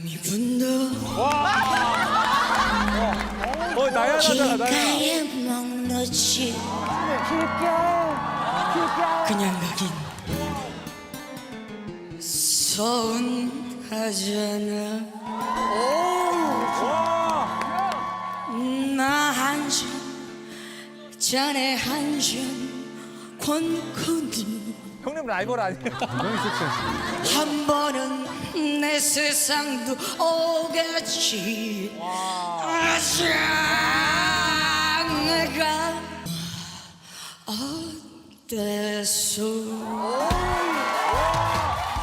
미군도 나야나잖아, 나야. 길가에 먹놓지 그냥 가긴 서운하잖아. 나 한 잔 자네 한 잔 권코니 형님 라이벌 아니에요? 한 번은 내 세상도 오겠지. 아자 내가 어때서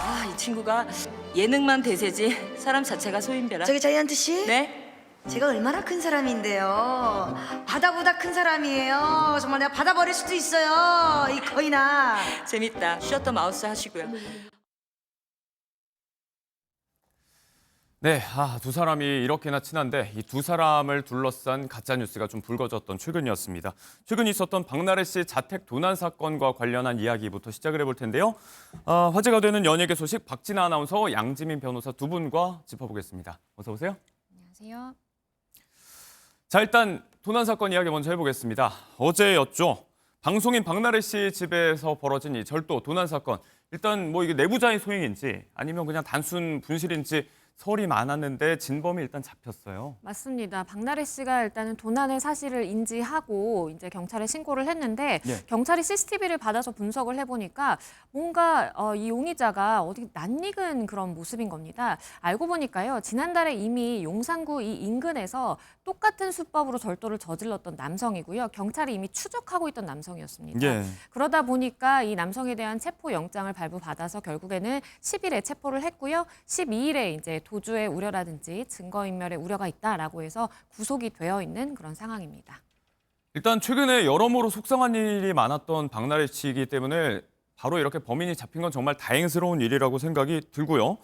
아, 이 친구가 예능만 대세지 사람 자체가 소인배라. 저기 자이언트 씨? 네? 제가 얼마나 큰 사람인데요. 바다보다 큰 사람이에요. 정말 내가 바다 버릴 수도 있어요. 이 거인아. 재밌다. 셔터 마우스 하시고요. 네, 두 사람이 이렇게나 친한데 이 두 사람을 둘러싼 가짜 뉴스가 좀 불거졌던 최근이었습니다. 최근 있었던 박나래 씨 자택 도난 사건과 관련한 이야기부터 시작을 해볼 텐데요. 화제가 되는 연예계 소식 박진아 아나운서, 양지민 변호사 두 분과 짚어보겠습니다. 어서 오세요. 안녕하세요. 자, 일단 도난 사건 이야기 먼저 해보겠습니다. 어제였죠. 방송인 박나래 씨 집에서 벌어진 이 절도 도난 사건. 일단 뭐 이게 내부자의 소행인지 아니면 그냥 단순 분실인지 설이 많았는데 진범이 일단 잡혔어요. 맞습니다. 박나래 씨가 일단은 도난의 사실을 인지하고 이제 경찰에 신고를 했는데 예. 경찰이 CCTV를 받아서 분석을 해보니까 뭔가 이 용의자가 어디 낯익은 그런 모습인 겁니다. 알고 보니까요. 지난달에 이미 용산구 이 인근에서 똑같은 수법으로 절도를 저질렀던 남성이고요. 경찰이 이미 추적하고 있던 남성이었습니다. 예. 그러다 보니까 이 남성에 대한 체포 영장을 발부받아서 결국에는 10일에 체포를 했고요. 12일에 이제 도주의 우려라든지 증거인멸의 우려가 있다라고 해서 구속이 되어 있는 그런 상황입니다. 일단 최근에 여러모로 속상한 일이 많았던 박나래 씨이기 때문에 바로 이렇게 범인이 잡힌 건 정말 다행스러운 일이라고 생각이 들고요.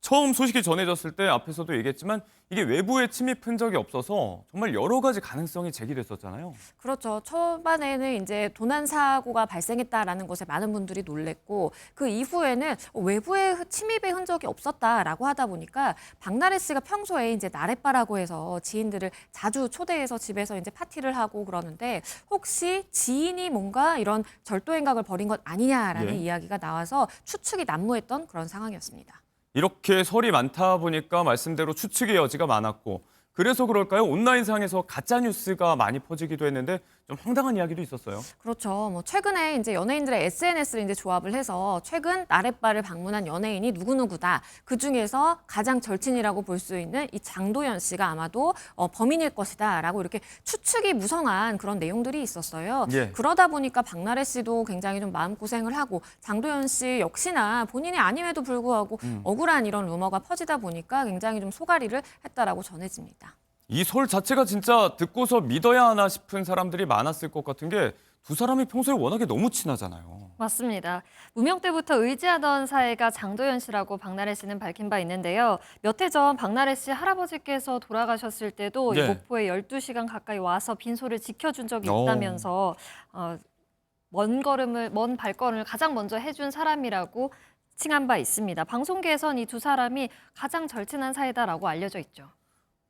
처음 소식이 전해졌을 때 앞에서도 얘기했지만 이게 외부에 침입 흔적이 없어서 정말 여러 가지 가능성이 제기됐었잖아요. 그렇죠. 초반에는 이제 도난 사고가 발생했다라는 것에 많은 분들이 놀랬고 그 이후에는 외부의 침입의 흔적이 없었다라고 하다 보니까 박나래 씨가 평소에 이제 나래바라고 해서 지인들을 자주 초대해서 집에서 이제 파티를 하고 그러는데 혹시 지인이 뭔가 이런 절도 행각을 벌인 것 아니냐라는 예. 이야기가 나와서 추측이 난무했던 그런 상황이었습니다. 이렇게 설이 많다 보니까 말씀대로 추측의 여지가 많았고 그래서 그럴까요? 온라인상에서 가짜 뉴스가 많이 퍼지기도 했는데 좀 황당한 이야기도 있었어요. 그렇죠. 뭐 최근에 이제 연예인들의 SNS를 이제 조합을 해서 최근 나래바를 방문한 연예인이 누구누구다. 그 중에서 가장 절친이라고 볼 수 있는 이 장도연 씨가 아마도 범인일 것이다라고 이렇게 추측이 무성한 그런 내용들이 있었어요. 예. 그러다 보니까 박나래 씨도 굉장히 좀 마음고생을 하고 장도연 씨 역시나 본인이 아님에도 불구하고 억울한 이런 루머가 퍼지다 보니까 굉장히 좀 소가리를 했다라고 전해집니다. 이 설 자체가 진짜 듣고서 믿어야 하나 싶은 사람들이 많았을 것 같은 게 두 사람이 평소에 워낙에 너무 친하잖아요. 맞습니다. 무명 때부터 의지하던 사이가 장도연 씨라고 박나래 씨는 밝힌 바 있는데요. 몇 해 전 박나래 씨 할아버지께서 돌아가셨을 때도 네. 이 목포에 12시간 가까이 와서 빈소를 지켜준 적이 오. 있다면서 먼 발걸음을 가장 먼저 해준 사람이라고 칭한 바 있습니다. 방송계에선 이 두 사람이 가장 절친한 사이다라고 알려져 있죠.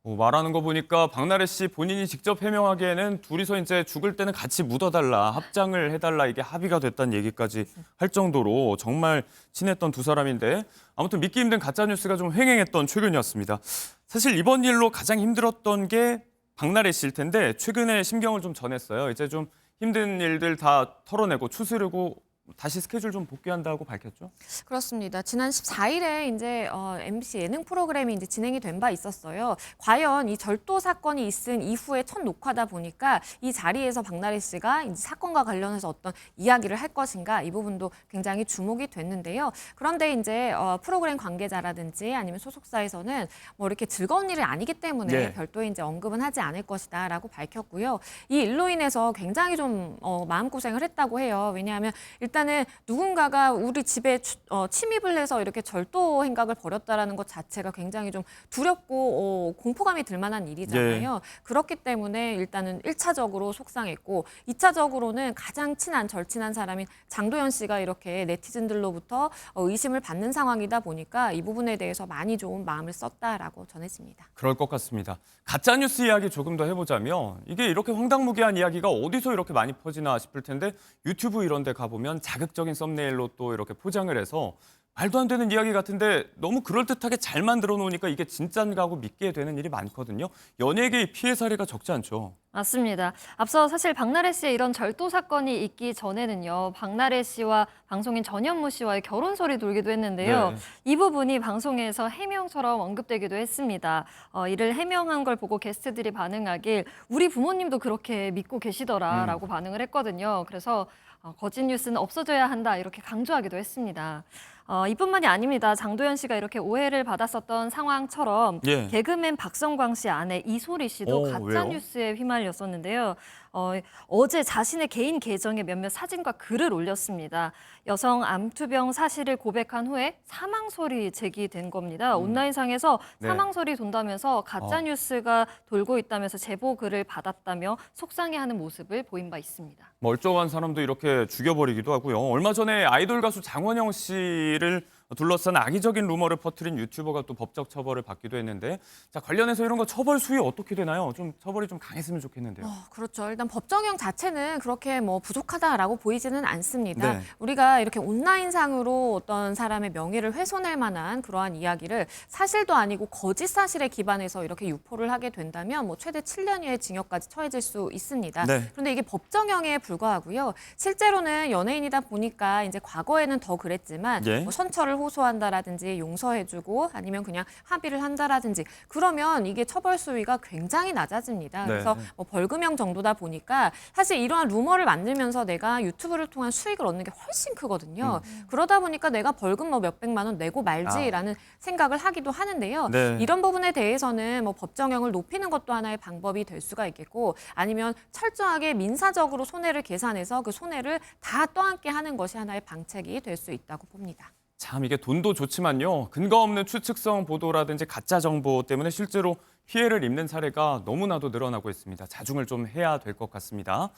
말하는 거 보니까 박나래 씨 본인이 직접 해명하기에는 둘이서 이제 죽을 때는 같이 묻어달라, 합장을 해달라 이게 합의가 됐다는 얘기까지 할 정도로 정말 친했던 두 사람인데 아무튼 믿기 힘든 가짜 뉴스가 좀 횡행했던 최근이었습니다. 사실 이번 일로 가장 힘들었던 게 박나래 씨일 텐데 최근에 심경을 좀 전했어요. 이제 좀 힘든 일들 다 털어내고 추스르고 다시 스케줄 좀 복귀한다고 밝혔죠? 그렇습니다. 지난 14일에 이제 MBC 예능 프로그램이 이제 진행이 된 바 있었어요. 과연 이 절도 사건이 있은 이후에 첫 녹화다 보니까 이 자리에서 박나래 씨가 이제 사건과 관련해서 어떤 이야기를 할 것인가 이 부분도 굉장히 주목이 됐는데요. 그런데 이제 프로그램 관계자라든지 아니면 소속사에서는 뭐 이렇게 즐거운 일이 아니기 때문에 네. 별도의 이제 언급은 하지 않을 것이다라고 밝혔고요. 이 일로 인해서 굉장히 좀 마음고생을 했다고 해요. 왜냐하면 일단 일단은 누군가가 우리 집에 침입을 해서 이렇게 절도 행각을 벌였다라는 것 자체가 굉장히 좀 두렵고 공포감이 들 만한 일이잖아요. 그렇기 때문에 일단은 1차적으로 속상했고 2차적으로는 가장 친한 절친한 사람인 장도연 씨가 이렇게 네티즌들로부터 의심을 받는 상황이다 보니까 이 부분에 대해서 많이 좀 마음을 썼다라고 전했습니다. 그럴 것 같습니다. 가짜뉴스 이야기 조금 더 해보자면 이게 이렇게 황당무계한 이야기가 어디서 이렇게 많이 퍼지나 싶을 텐데 유튜브 이런 데 가보면 자극적인 썸네일로 또 이렇게 포장을 해서 말도 안 되는 이야기 같은데 너무 그럴듯하게 잘 만들어 놓으니까 이게 진짠가 하고 믿게 되는 일이 많거든요. 연예계의 피해 사례가 적지 않죠. 맞습니다. 앞서 사실 박나래 씨의 이런 절도 사건이 있기 전에는요. 박나래 씨와 방송인 전현무 씨와의 결혼설이 돌기도 했는데요. 네. 이 부분이 방송에서 해명처럼 언급되기도 했습니다. 이를 해명한 걸 보고 게스트들이 반응하길 우리 부모님도 그렇게 믿고 계시더라라고 반응을 했거든요. 그래서 거짓 뉴스는 없어져야 한다 이렇게 강조하기도 했습니다. 이뿐만이 아닙니다. 장도연 씨가 이렇게 오해를 받았었던 상황처럼 예. 개그맨 박성광 씨 아내 이소리 씨도 가짜 왜요? 뉴스에 휘말렸었는데요. 어제 자신의 개인 계정에 몇몇 사진과 글을 올렸습니다. 여성 암투병 사실을 고백한 후에 사망설이 제기된 겁니다. 온라인상에서 네. 사망설이 돈다면서 가짜 뉴스가 돌고 있다면서 제보 글을 받았다며 속상해하는 모습을 보인 바 있습니다. 멀쩡한 사람도 이렇게 죽여버리기도 하고요. 얼마 전에 아이돌 가수 장원영 씨를 둘러싼 악의적인 루머를 퍼뜨린 유튜버가 또 법적 처벌을 받기도 했는데 자 관련해서 이런 거 처벌 수위 어떻게 되나요? 좀 처벌이 좀 강했으면 좋겠는데요. 그렇죠. 일단 법정형 자체는 그렇게 뭐 부족하다라고 보이지는 않습니다. 네. 우리가 이렇게 온라인상으로 어떤 사람의 명예를 훼손할 만한 그러한 이야기를 사실도 아니고 거짓 사실에 기반해서 이렇게 유포를 하게 된다면 뭐 최대 7년여의 징역까지 처해질 수 있습니다. 네. 그런데 이게 법정형에 불과하고요. 실제로는 연예인이다 보니까 이제 과거에는 더 그랬지만 예. 뭐 선처를 호소한다라든지 용서해주고 아니면 그냥 합의를 한다라든지 그러면 이게 처벌 수위가 굉장히 낮아집니다. 네. 그래서 뭐 벌금형 정도다 보니까 사실 이러한 루머를 만들면서 내가 유튜브를 통한 수익을 얻는 게 훨씬 크거든요. 그러다 보니까 내가 벌금 뭐 몇백만 원 내고 말지라는 생각을 하기도 하는데요. 네. 이런 부분에 대해서는 뭐 법정형을 높이는 것도 하나의 방법이 될 수가 있겠고 아니면 철저하게 민사적으로 손해를 계산해서 그 손해를 다 떠안게 하는 것이 하나의 방책이 될 수 있다고 봅니다. 참 이게 돈도 좋지만요. 근거 없는 추측성 보도라든지 가짜 정보 때문에 실제로 피해를 입는 사례가 너무나도 늘어나고 있습니다. 자중을 좀 해야 될 것 같습니다.